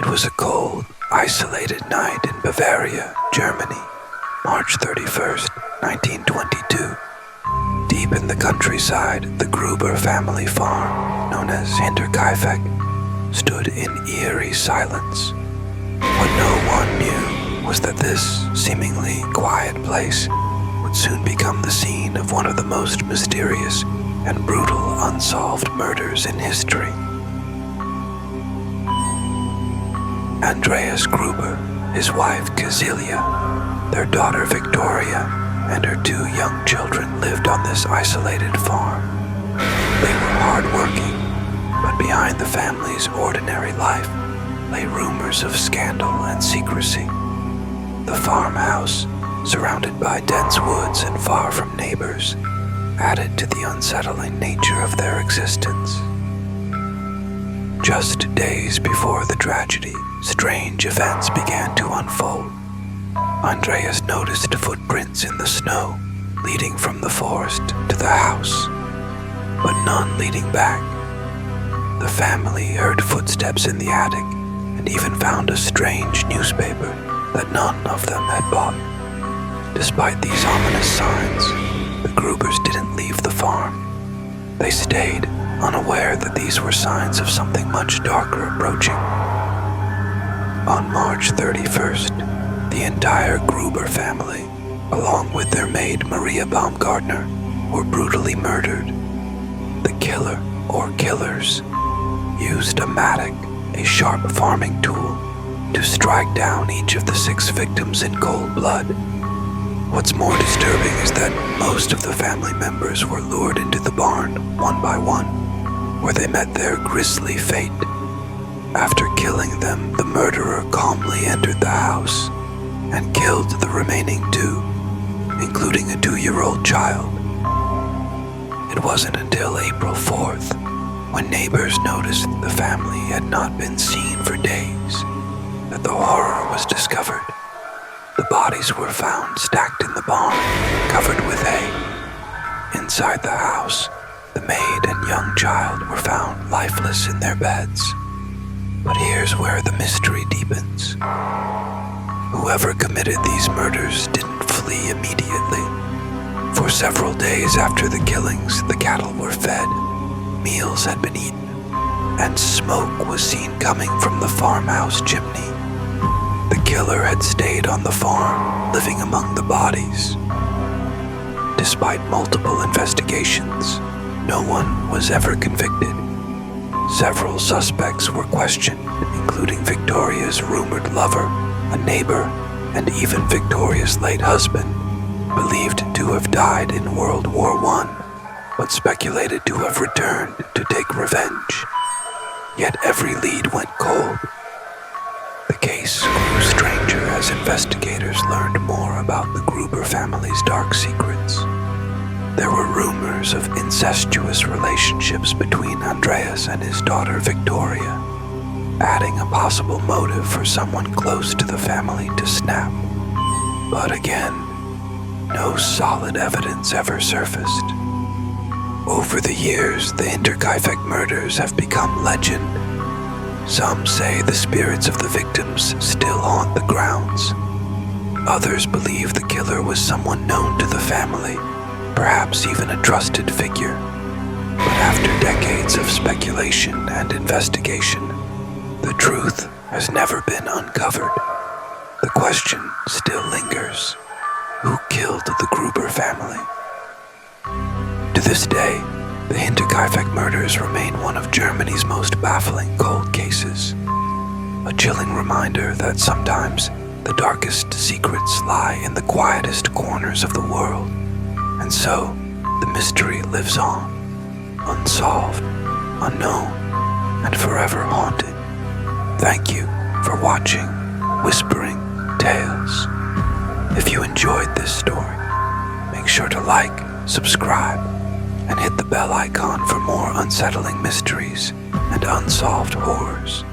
It was a cold, isolated night in Bavaria, Germany, March 31st, 1922. Deep in the countryside, the Gruber family farm, known as Hinterkaifeck, stood in eerie silence. What no one knew was that this seemingly quiet place would soon become the scene of one of the most mysterious and brutal unsolved murders in history. Andreas Gruber, his wife Cecilia, their daughter Victoria, and her 2 young children lived on this isolated farm. They were hardworking, but behind the family's ordinary life lay rumors of scandal and secrecy. The farmhouse, surrounded by dense woods and far from neighbors, added to the unsettling nature of their existence. Just days before the tragedy, strange events began to unfold. Andreas noticed footprints in the snow leading from the forest to the house, but none leading back. The family heard footsteps in the attic and even found a strange newspaper that none of them had bought. Despite these ominous signs, the Grubers didn't leave the farm. They stayed, unaware that these were signs of something much darker approaching. On March 31st, the entire Gruber family, along with their maid Maria Baumgartner, were brutally murdered. The killer, or killers, used a mattock, a sharp farming tool, to strike down each of the 6 victims in cold blood. What's more disturbing is that most of the family members were lured into the barn one by one, where they met their grisly fate. After killing them, the murderer calmly entered the house and killed the remaining 2, including a 2-year-old child. It wasn't until April 4th, when neighbors noticed the family had not been seen for days, that the horror was discovered. The bodies were found stacked in the barn, covered with hay. Inside the house, the maid and young child were found lifeless in their beds. But here's where the mystery deepens. Whoever committed these murders didn't flee immediately. For several days after the killings, the cattle were fed, meals had been eaten, and smoke was seen coming from the farmhouse chimney. The killer had stayed on the farm, living among the bodies. Despite multiple investigations, no one was ever convicted. Several suspects were questioned, including Victoria's rumored lover, a neighbor, and even Victoria's late husband, believed to have died in World War I, but speculated to have returned to take revenge. Yet every lead went cold. The case grew stranger as investigators learned more about the Gruber family's dark secrets. There were rumors of incestuous relationships between Andreas and his daughter Victoria, adding a possible motive for someone close to the family to snap. But again, no solid evidence ever surfaced. Over the years, the Hinterkaifeck murders have become legend. Some say the spirits of the victims still haunt the grounds. Others believe the killer was someone known to the family, perhaps even a trusted figure. But after decades of speculation and investigation, the truth has never been uncovered. The question still lingers: who killed the Gruber family? To this day, the Hinterkaifeck murders remain one of Germany's most baffling cold cases. A chilling reminder that sometimes the darkest secrets lie in the quietest corners of the world. And so, the mystery lives on, unsolved, unknown, and forever haunted. Thank you for watching Whispering Tales. If you enjoyed this story, make sure to like, subscribe, and hit the bell icon for more unsettling mysteries and unsolved horrors.